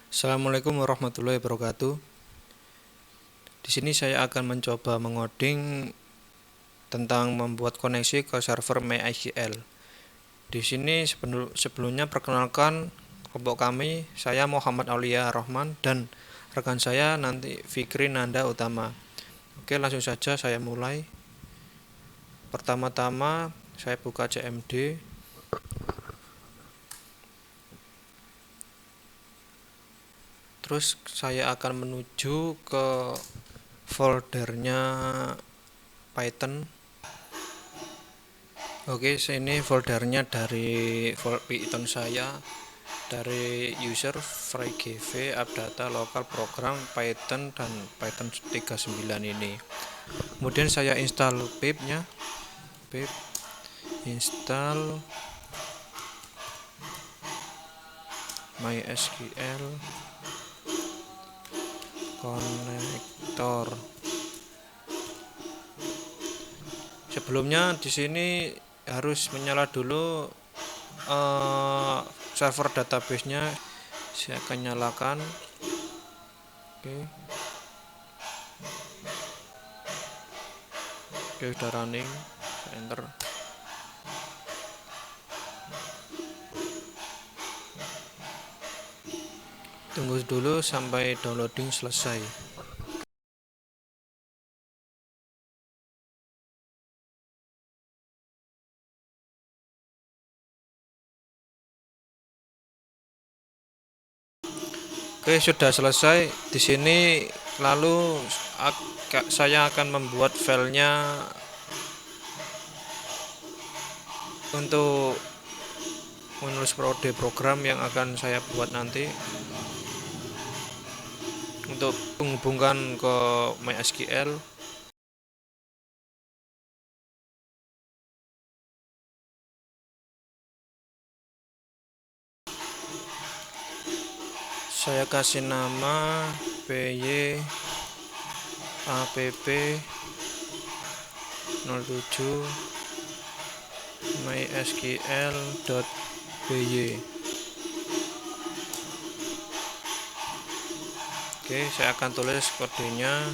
Assalamualaikum warahmatullahi wabarakatuh. Di sini saya akan mencoba mengoding tentang membuat koneksi ke server MySQL. Di sini sebelumnya perkenalkan kelompok kami, saya Muhammad Aulia Rahman dan rekan saya nanti Fikri Nanda Utama. Oke, langsung saja saya mulai. Pertama-tama saya buka CMD. Terus saya akan menuju ke foldernya Python. Oke, ini foldernya dari Python saya, dari user FreeGV, AppData, Local Program, Python dan Python 39 ini. Kemudian saya install pip-nya, pip install MySQL connector. Sebelumnya di sini harus menyala dulu server database-nya. Saya akan nyalakan. Oke. Oke, udah running. Saya enter. Tunggu dulu sampai downloading selesai. Oke, sudah selesai. Di sini lalu saya akan membuat filenya untuk menulis kode program yang akan saya buat nanti untuk menghubungkan ke MySQL. Saya kasih nama py app 07 mysql.py. Oke, saya akan tulis kodenya.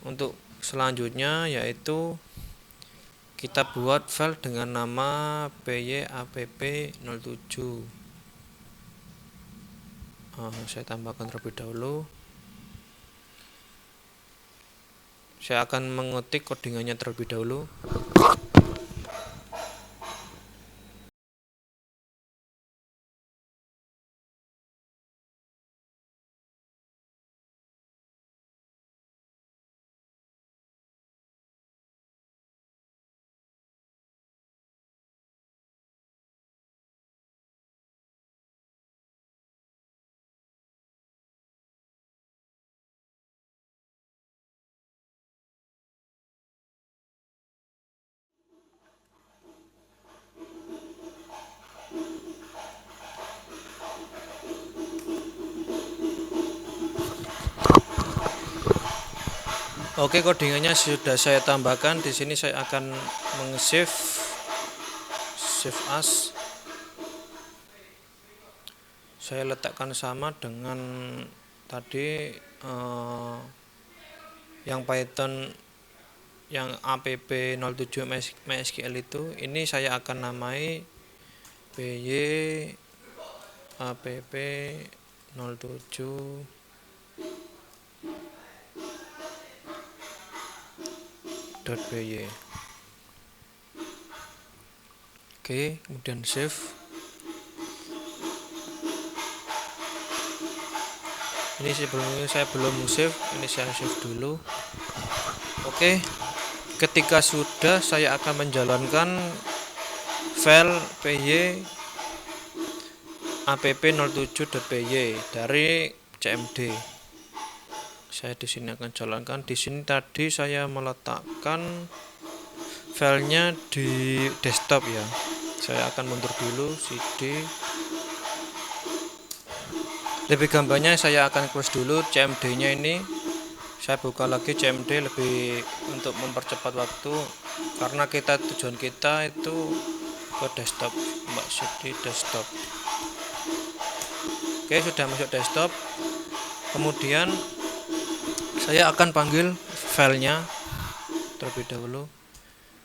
Untuk selanjutnya yaitu kita buat file dengan nama pyapp07. Saya tambahkan terlebih dahulu. Saya akan mengetik codingannya terlebih dahulu. Oke, codingannya sudah saya tambahkan. Di sini saya akan save as. Saya letakkan sama dengan tadi yang Python yang app07 MySQL itu. Ini saya akan namai py app07.py. Oke, kemudian save. Ini sebelumnya saya belum save, ini saya save dulu. Oke, ketika sudah, saya akan menjalankan file py app07.py dari cmd. Saya di sini akan jalankan. Di sini tadi saya meletakkan filenya di desktop ya. Saya akan mundur dulu, cd. Lebih gampangnya saya akan close dulu cmd-nya ini. Saya buka lagi cmd lebih untuk mempercepat waktu, karena tujuan kita itu ke desktop. Mbak cd desktop. Oke, sudah masuk desktop. Kemudian saya akan panggil filenya terlebih dahulu.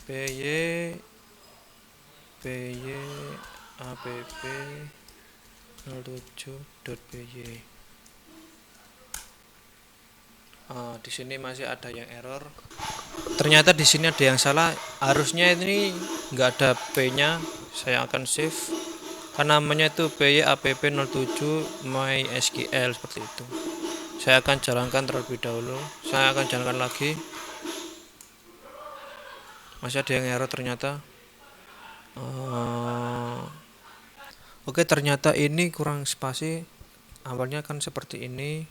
py app07.py. Di sini masih ada yang error. Ternyata di sini ada yang salah. Harusnya ini nggak ada p-nya. Saya akan save. Karena namanya itu py app07 MySQL seperti itu. Saya akan jalankan terlebih dahulu. Saya akan jalankan lagi. Masih ada yang error ternyata. Oke, ternyata ini kurang spasi. Awalnya kan seperti ini.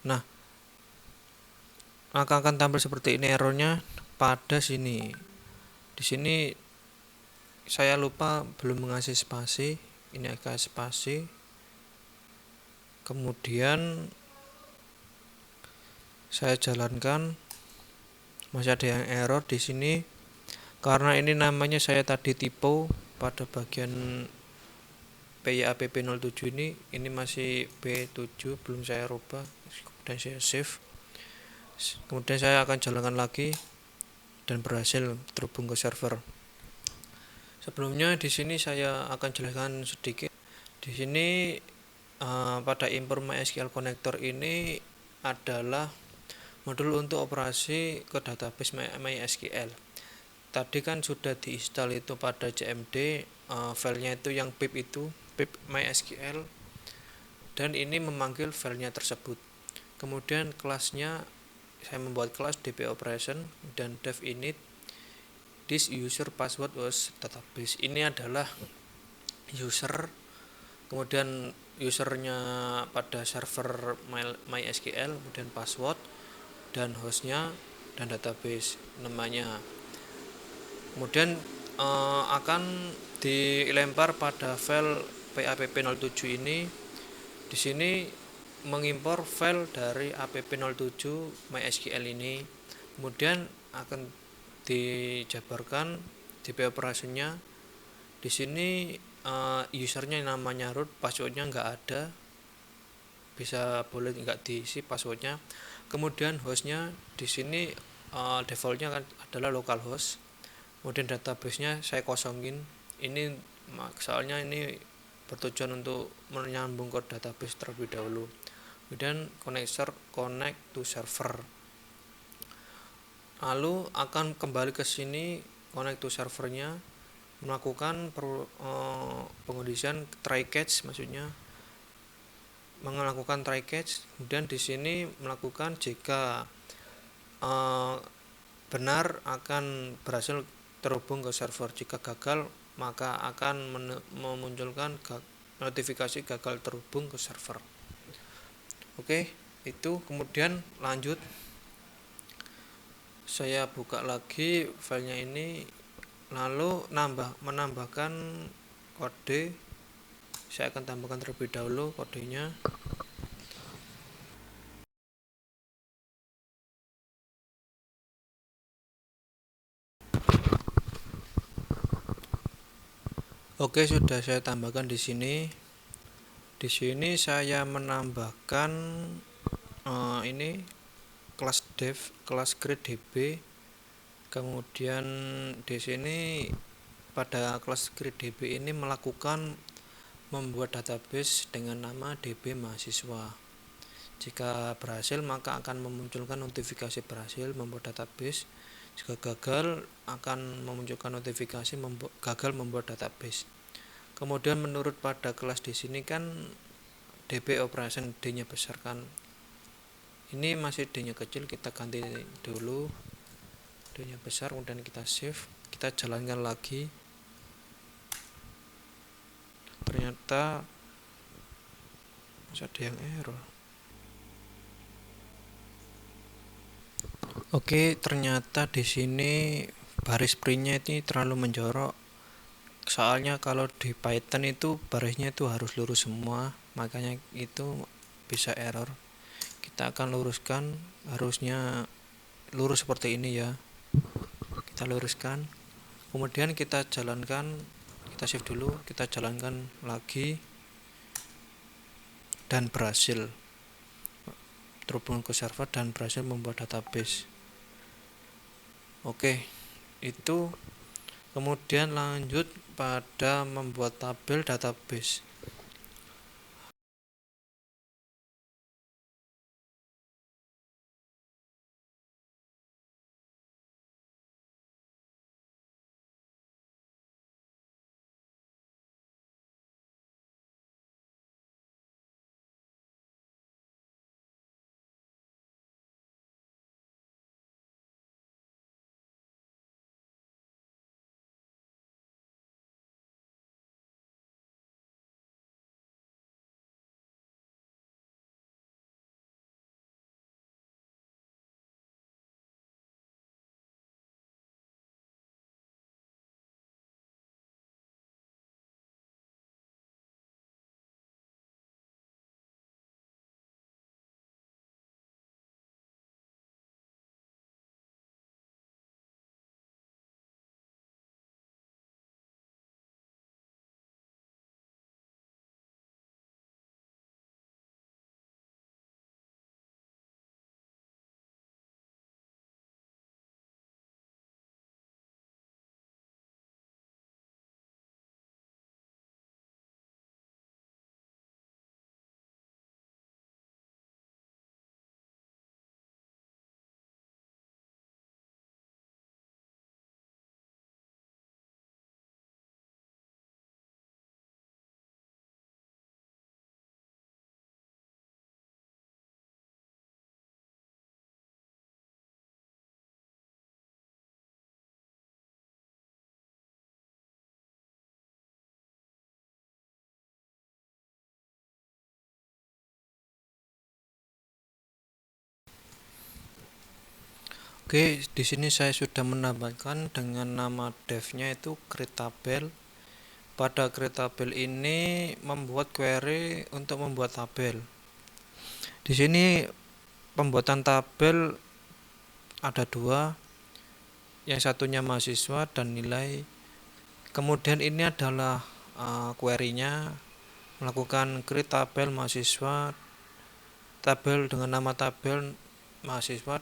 Nah, akan tampil seperti ini errornya pada sini. Di sini saya lupa belum mengasih spasi. Ini agak spasi. Kemudian saya jalankan. Masih ada yang error di sini. Karena ini namanya saya tadi typo pada bagian py app07 ini masih p7, belum saya rubah. Kemudian saya save. Kemudian saya akan jalankan lagi dan berhasil terhubung ke server. Sebelumnya di sini saya akan jelaskan sedikit. Di sini pada import MySQL connector ini adalah modul untuk operasi ke database MySQL. Tadi kan sudah diinstal itu pada cmd, filenya itu yang pip MySQL, dan ini memanggil filenya tersebut. Kemudian kelasnya saya membuat kelas db operation dan dev init this user password was database. Ini adalah user, kemudian usernya pada server MySQL, kemudian password dan hostnya dan database namanya. Kemudian akan dilempar pada file app07 ini. Di sini mengimpor file dari app07 MySQL ini. Kemudian akan dijabarkan db operasinya. Di sini usernya namanya root, passwordnya nggak ada, bisa boleh nggak diisi passwordnya. Kemudian hostnya di sini defaultnya adalah localhost. Kemudian databasenya saya kosongin. Ini soalnya ini bertujuan untuk menyambung ke database terlebih dahulu. Kemudian connect to server. Lalu akan kembali ke sini, connect to servernya, melakukan pengondisian try catch, maksudnya melakukan try catch. Kemudian di sini melakukan jika benar akan berhasil terhubung ke server. Jika gagal maka akan memunculkan notifikasi gagal terhubung ke server. Oke, itu. Kemudian lanjut, saya buka lagi filenya ini, lalu menambahkan kode. Saya akan tambahkan terlebih dahulu kodenya. Oke, sudah saya tambahkan di sini. Di sini saya menambahkan ini kelas dev, kelas create db. Kemudian di sini pada kelas create db ini melakukan membuat database dengan nama db mahasiswa. Jika berhasil maka akan memunculkan notifikasi berhasil membuat database. Jika gagal akan memunculkan notifikasi gagal membuat database. Kemudian menurut pada kelas di sini kan db operation d-nya besar kan. Ini masih d-nya kecil, kita ganti dulu d-nya besar, kemudian kita save, kita jalankan lagi. Ternyata masih ada yang error. Oke, ternyata di sini baris printnya ini terlalu menjorok. Soalnya kalau di Python itu barisnya itu harus lurus semua, makanya itu bisa error. Kita akan luruskan, harusnya lurus seperti ini ya. Kita luruskan, kemudian kita jalankan, kita save dulu, kita jalankan lagi, dan berhasil terhubung ke server dan berhasil membuat database. Oke, itu. Kemudian lanjut pada membuat tabel database. Oke, di sini saya sudah menambahkan dengan nama dev-nya itu create tabel. Pada create tabel ini membuat query untuk membuat tabel. Di sini pembuatan tabel ada dua, yang satunya mahasiswa dan nilai. Kemudian ini adalah query-nya, melakukan create tabel mahasiswa, tabel dengan nama tabel mahasiswa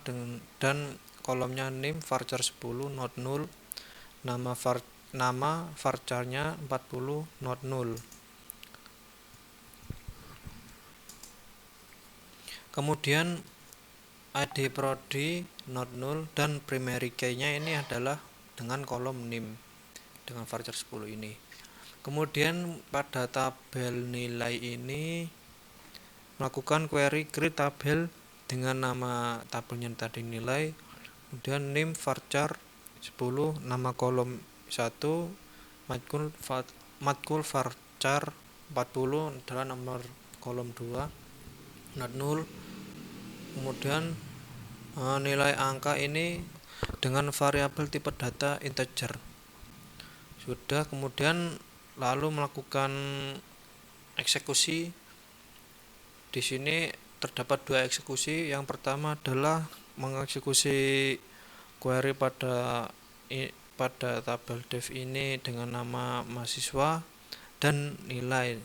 dan kolomnya name varchar 10 not null, nama varcharnya 40 not null. Kemudian id prodi not null dan primary key-nya ini adalah dengan kolom name dengan varchar 10 ini. Kemudian pada tabel nilai ini melakukan query create tabel dengan nama tabelnya tadi nilai, kemudian name varchar 10, nama kolom 1, matkul varchar 40 adalah nomor kolom 2 not null. Kemudian nilai angka ini dengan variabel tipe data integer. Sudah, kemudian lalu melakukan eksekusi. Di sini terdapat dua eksekusi. Yang pertama adalah mengeksekusi query pada pada tabel dev ini dengan nama mahasiswa dan nilai.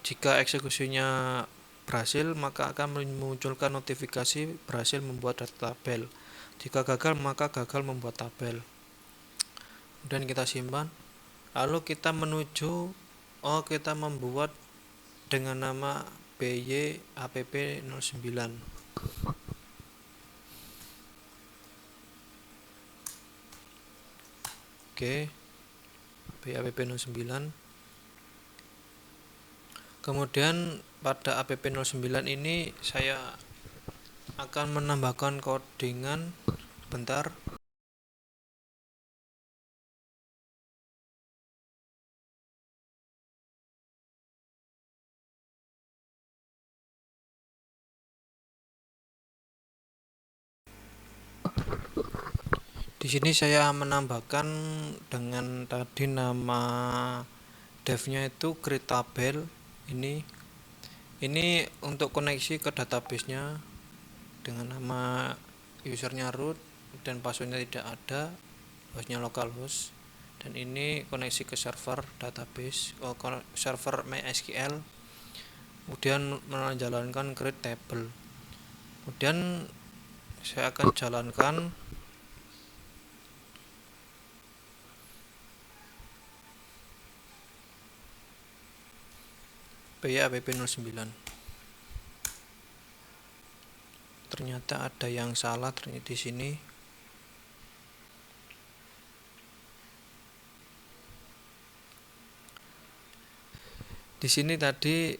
Jika eksekusinya berhasil, maka akan memunculkan notifikasi berhasil membuat data tabel. Jika gagal, maka gagal membuat tabel. Kemudian kita simpan. Lalu kita kita membuat dengan nama BY-APP09. Oke, BY-APP09. Kemudian pada APP09 ini saya akan menambahkan codingan. Bentar. Di sini saya menambahkan dengan tadi nama devnya itu create tabel. Ini untuk koneksi ke database-nya dengan nama usernya root dan passwordnya tidak ada, hostnya localhost, dan ini koneksi ke server database, server MySQL. Kemudian menjalankan create table. Kemudian saya akan jalankan BY-APP09. Ternyata ada yang salah di sini. Di sini tadi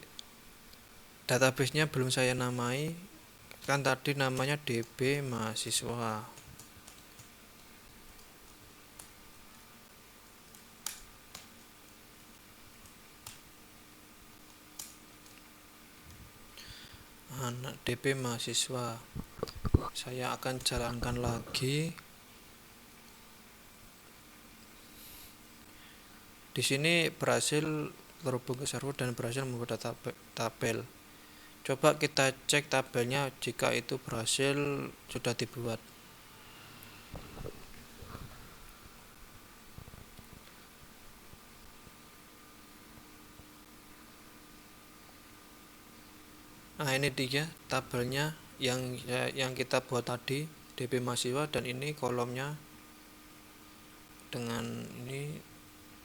database-nya belum saya namai, kan tadi namanya DB mahasiswa. Anak DB mahasiswa. Saya akan jalankan lagi. Di sini berhasil terhubung ke server dan berhasil membuat tabel. Coba kita cek tabelnya jika itu berhasil sudah dibuat. Nah, ini dia tabelnya yang kita buat tadi, DB mahasiswa, dan ini kolomnya dengan ini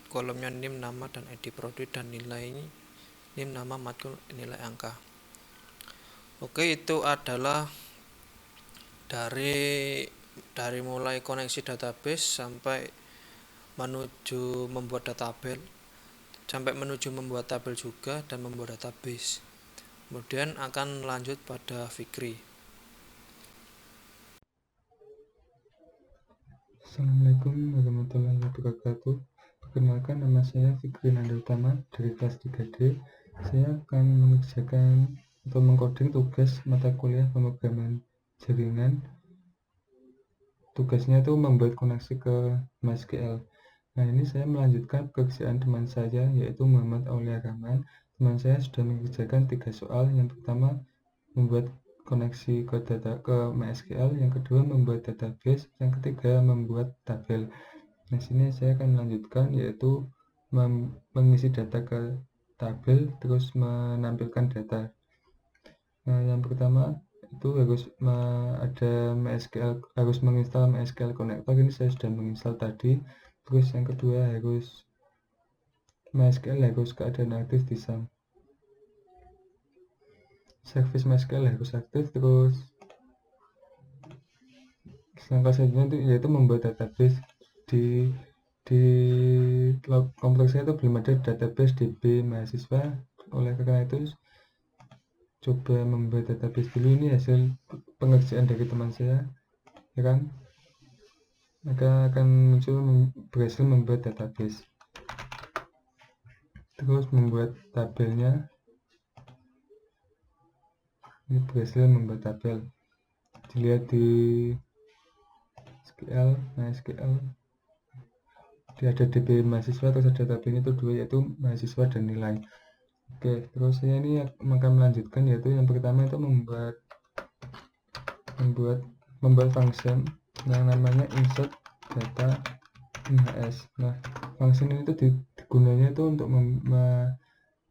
kolomnya NIM, nama, dan ID prodi, dan nilai ini NIM, nama, matkul, nilai angka. Oke, itu adalah dari mulai koneksi database sampai menuju membuat tabel, sampai menuju membuat tabel juga dan membuat database. Kemudian akan lanjut pada Fikri. Assalamualaikum warahmatullahi wabarakatuh. Perkenalkan, nama saya Fikri Nanda Utama dari kelas 3D. Saya akan mengerjakan atau mengcoding tugas mata kuliah pemrograman jaringan. Tugasnya itu membuat koneksi ke MySQL. Nah, ini saya melanjutkan pekerjaan teman saya, yaitu Muhammad Aulia Rahman. Teman saya sudah mengerjakan 3 soal. Yang pertama, membuat koneksi ke MySQL, yang kedua membuat database, yang ketiga membuat tabel. Nah, sini saya akan melanjutkan, yaitu mengisi data ke tabel terus menampilkan data. Nah, yang pertama itu harus ada MySQL, harus menginstal MySQL Connector. Ini saya sudah menginstal tadi. Terus yang kedua harus MySQL harus keadaan aktif di SAM. Service MySQL harus aktif. Terus langkah selanjutnya yaitu membuat database. Di komputer saya itu belum ada database DB mahasiswa, oleh karena itu coba membuat database dulu. Ini hasil pengerjaan dari teman saya, ya kan, maka akan muncul berhasil membuat database. Terus membuat tabelnya, ini berhasil membuat tabel, dilihat di MySQL, dia ada DB mahasiswa, terus ada tabelnya itu dua, yaitu mahasiswa dan nilai. Oke, terus saya ini akan melanjutkan, yaitu yang pertama itu membuat function yang namanya insert data MHS. Nah, function ini tuh gunanya itu untuk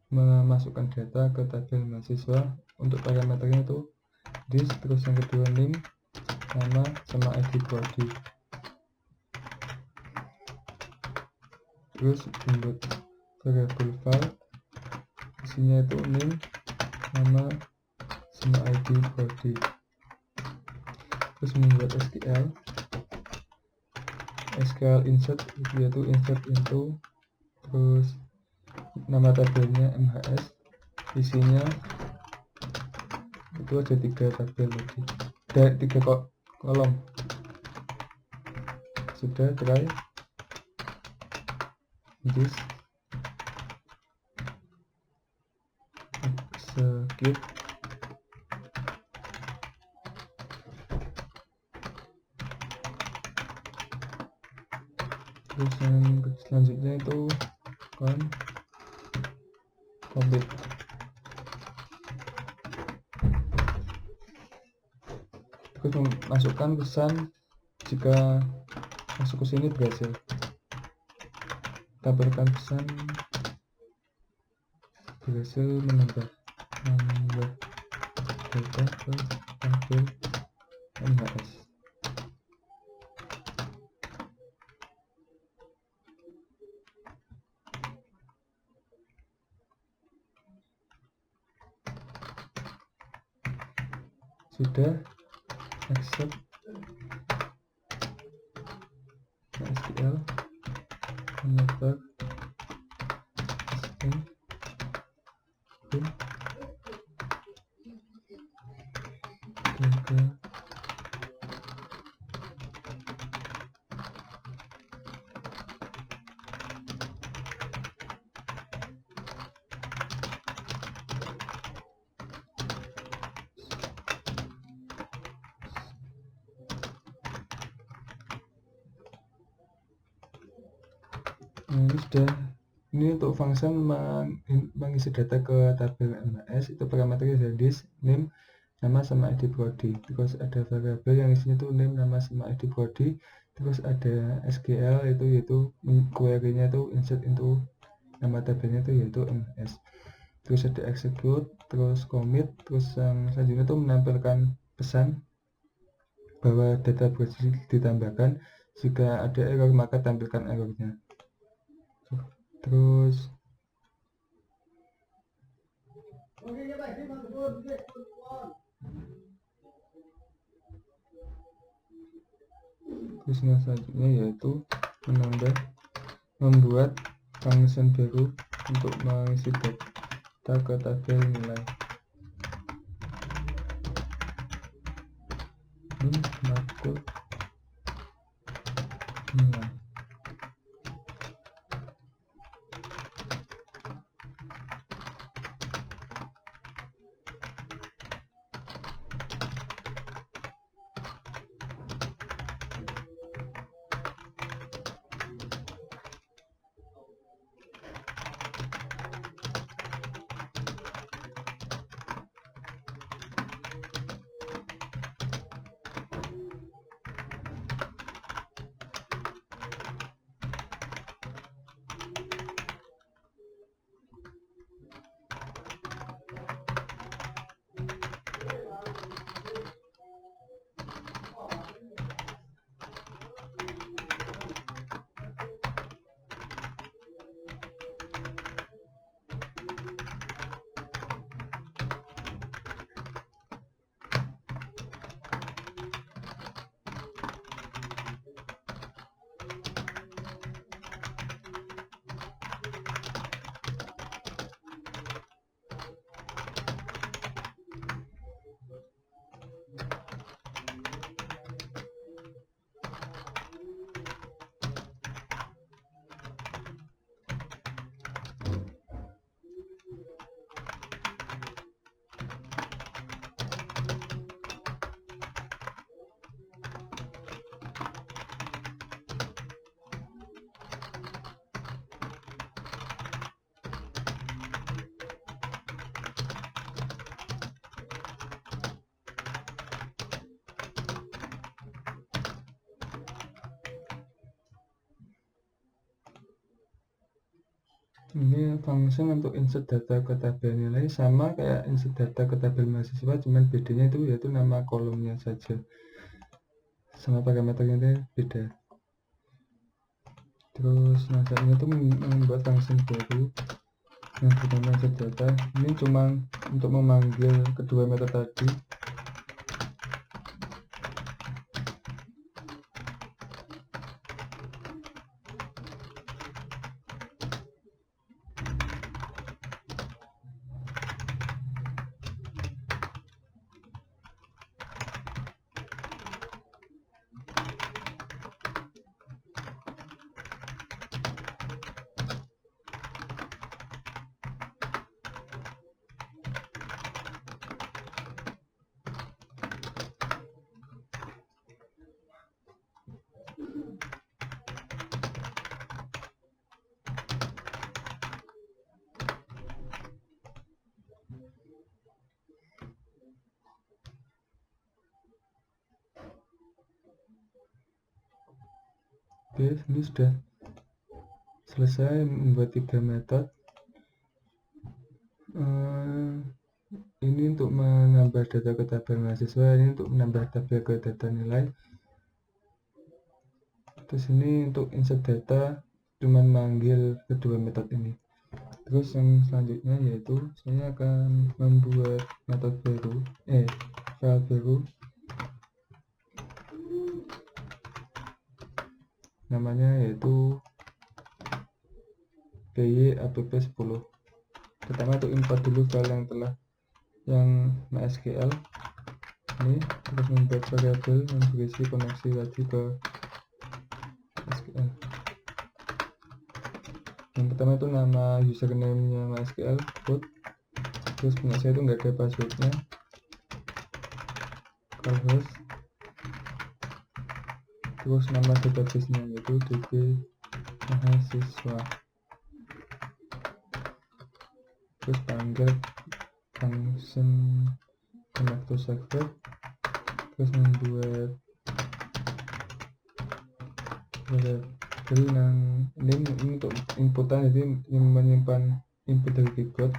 memasukkan data ke tabel mahasiswa. Untuk parameternya itu this, terus yang kedua name, nama, sama ID prodi. Terus membuat variable file, isinya itu name, nama, sama ID prodi. Terus membuat SQL insert, yaitu insert into, terus nama tabelnya MHS, isinya itu ada 3 tabel tadi, ada 3 kolom. Sudah, try this, execute. Terus yang selanjutnya itu complete. Terus masukkan pesan jika masuk ke sini berhasil. Tampilkan pesan berhasil menambah data ke tabel MHS. Sudah, accept SQL konektor string juga. Nah, ini sudah. Ini untuk function mengisi data ke tabel MHS. Itu parameternya dari this, name, nama, sama ID prodi. Terus ada variabel yang isinya itu name, nama, sama ID prodi. Terus ada SQL yaitu query-nya itu insert into nama tabelnya itu yaitu MHS. Terus ada execute, terus commit, terus yang selanjutnya itu menampilkan pesan bahwa data berhasil ditambahkan. Jika ada error maka tampilkan errornya. Terus yang selanjutnya yaitu membuat function baru untuk mengisi data ke tabel nilai. Ini makhluk nilai. Ini function untuk insert data ke tabel nilai sama kayak insert data ke tabel mahasiswa, cuman bedanya itu yaitu nama kolomnya saja. Sama parameternya itu beda. Terus selanjutnya itu membuat function baru yang bernama insert data. Ini cuma untuk memanggil kedua metode tadi. Oke, ini sudah selesai membuat 3 metode. Ini untuk menambah data ke tabel mahasiswa, ini untuk menambah tabel ke data nilai. Terus ini untuk insert data, cuman manggil kedua metode ini. Terus yang selanjutnya yaitu saya akan membuat metode baru, file baru, namanya yaitu pyapp10. Pertama untuk import dulu file yang MySQL ini, terus membuat variabel yang berisi koneksi tadi ke SQL. Yang pertama itu nama username-nya MySQL root, terus punya saya itu nggak ada passwordnya, host, terus nama database-nya yaitu db mahasiswa, terus panggil function connect to server, terus membuat variabel yang ini untuk inputan, jadi menyimpan input dari keyboard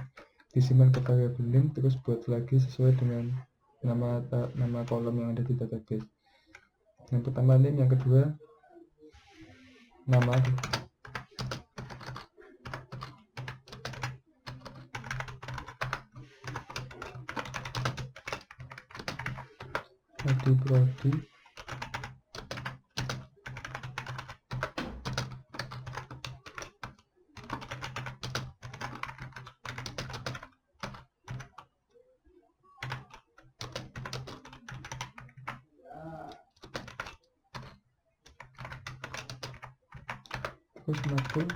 disimpan ke variabel name, terus buat lagi sesuai dengan nama kolom yang ada di database. Yang pertama name, yang kedua nama. Prodi. Terus makul.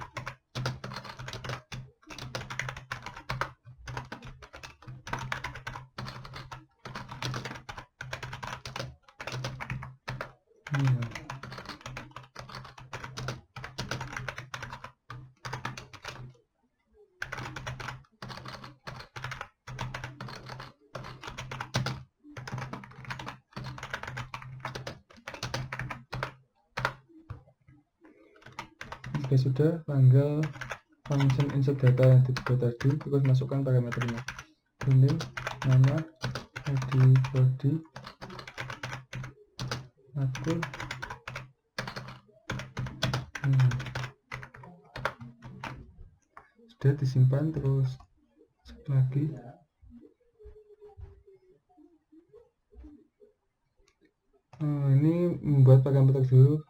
Jika sudah, panggil function insert data yang dibuat tadi, terus masukkan parameternya, name, nama, id, prodi, makul. Sudah disimpan, terus lagi. Ini membuat parameter dulu.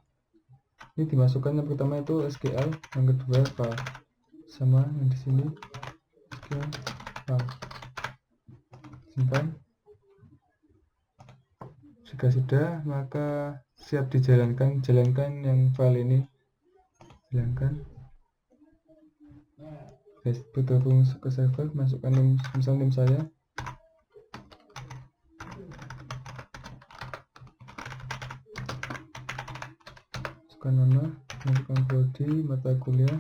Ini dimasukkan, yang pertama itu SQL, yang kedua file, sama yang di sini SQL file. Simpan. Jika sudah, maka siap dijalankan. Jalankan yang file ini, jalankan. Guys, bergabung ke server, masukkan misalnya name saya, masukkan nama, masukkan prodi, mata kuliah,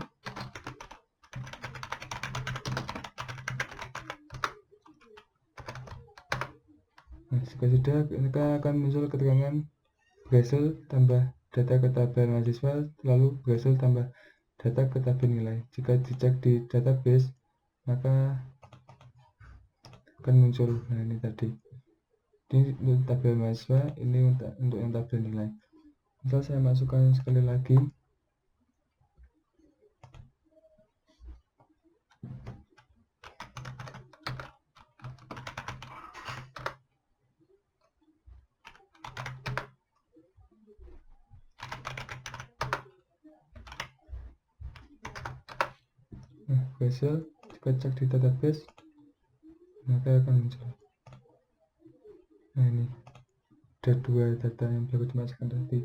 jika sudah, kita akan muncul keterangan berhasil tambah data ke tabel mahasiswa, lalu berhasil tambah data ke tabel nilai. Jika dicek di database, maka akan muncul. Nah, ini tadi. Ini untuk tabel mahasiswa, ini untuk yang tabel nilai. Misal saya masukkan sekali lagi. Nah, hasil jika cek di database, maka akan muncul. Nah, ini ada dua data yang baru dimasukkan tadi.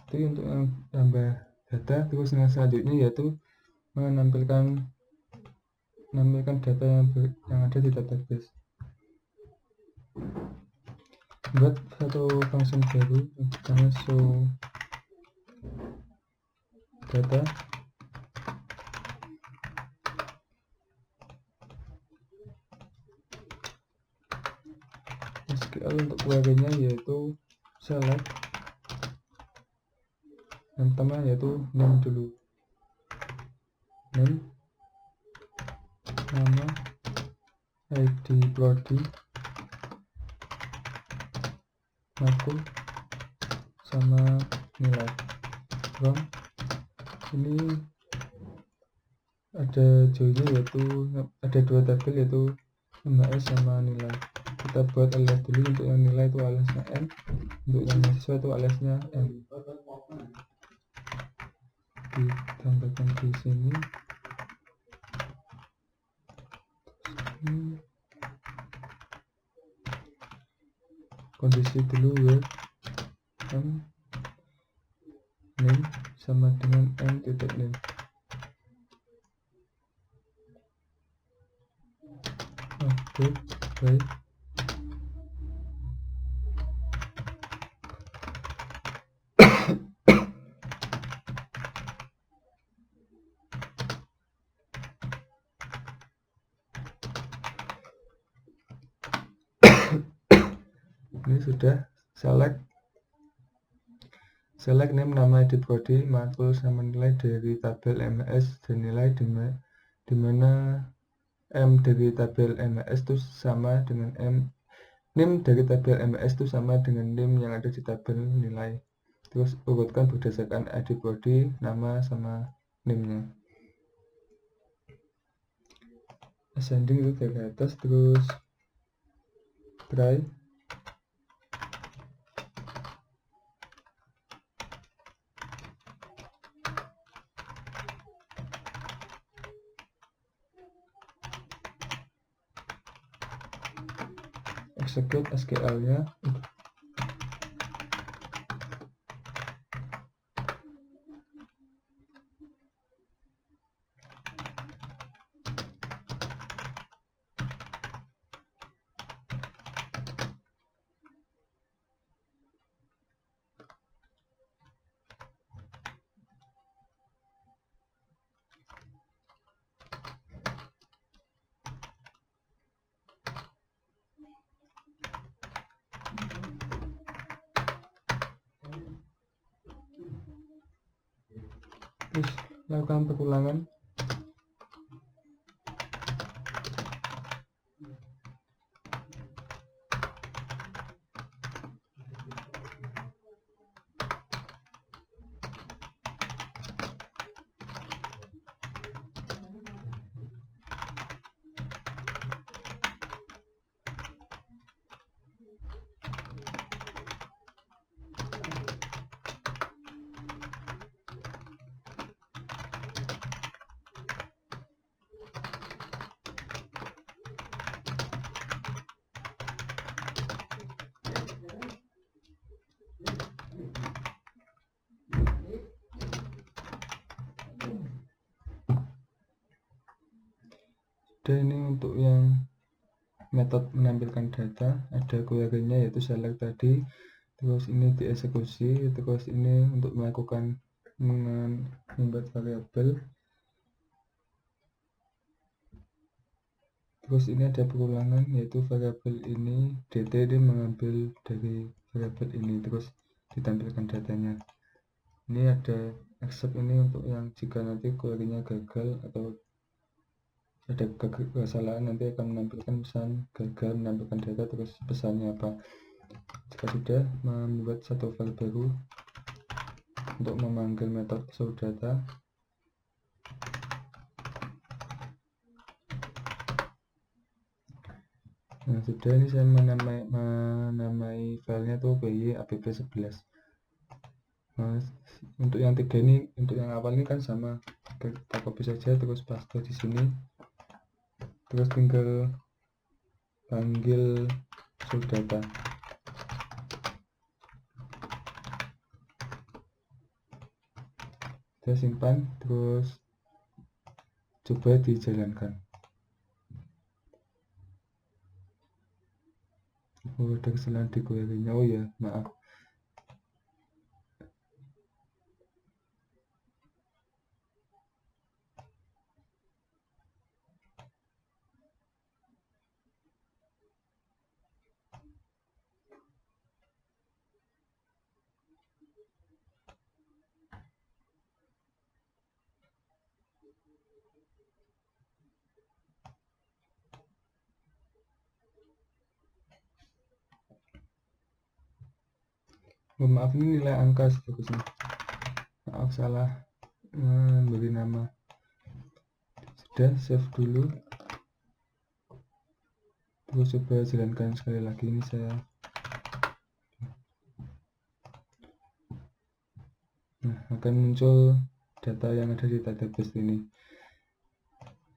Itu untuk tambah data. Terus yang selanjutnya yaitu menampilkan data yang ada di database. Buat satu function baru, misalnya show data. SQL untuk query-nya yaitu select. Yang pertama yaitu name dulu. Name, nama, ID prodi, makul, sama nilai. From ini ada joinnya yaitu ada dua tabel yaitu MHS sama nilai. Kita buat alias dulu. Untuk yang nilai itu aliasnya N, untuk yang mahasiswa itu aliasnya M. Ditambahkan di sini. Kondisi dulu where M name sama dengan M titik name. Oke, baik. Ini sudah select name, nama, ID prodi, makul sama nilai dari tabel MS dan nilai di mana M dari tabel MS itu sama dengan name dari tabel MS itu sama dengan name yang ada di tabel nilai. Terus urutkan berdasarkan ID prodi, nama sama name-nya. Ascending itu dari atas, terus try. Execute SQL-nya. Terus lakukan pengulangan. Dan ini untuk yang metode menampilkan data, ada query-nya yaitu select tadi, terus ini dieksekusi, terus ini untuk melakukan membuat variabel, terus ini ada pengulangan yaitu variabel ini dt ini mengambil dari variabel ini, terus ditampilkan datanya. Ini ada accept ini untuk yang jika nanti query-nya gagal atau ada kesalahan, nanti akan menampilkan pesan gagal menampilkan data, terus pesannya apa. Jika sudah, membuat satu file baru untuk memanggil metode show data. Nah, sudah, ini saya menamai filenya tuh by app11. Nah, untuk yang tiga ini, untuk yang awal ini kan sama, kita copy saja terus paste di sini, terus tinggal panggil show data. Saya simpan, terus coba dijalankan. Oh, ada kesalahan di query-nya. Oh ya, maaf. Oh, maaf, ini nilai angka seterusnya. Maaf, salah memberi nama. Sudah, save dulu. Terus coba jalankan sekali lagi. Ini saya. Nah, akan muncul data yang ada di database ini.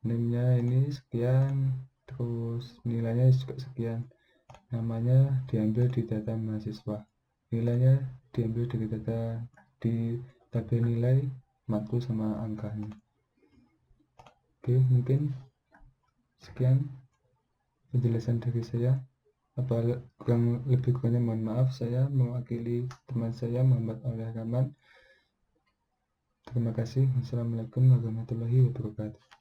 Name-nya ini sekian, terus nilainya juga sekian. Namanya diambil di data mahasiswa. Nilainya diambil dari data di tabel nilai, matkul sama angkanya. Oke, mungkin sekian penjelasan dari saya. Apa kurang lebih kurangnya mohon maaf. Saya mewakili teman saya Muhammad Aulia Rahman. Terima kasih. Wassalamualaikum warahmatullahi wabarakatuh.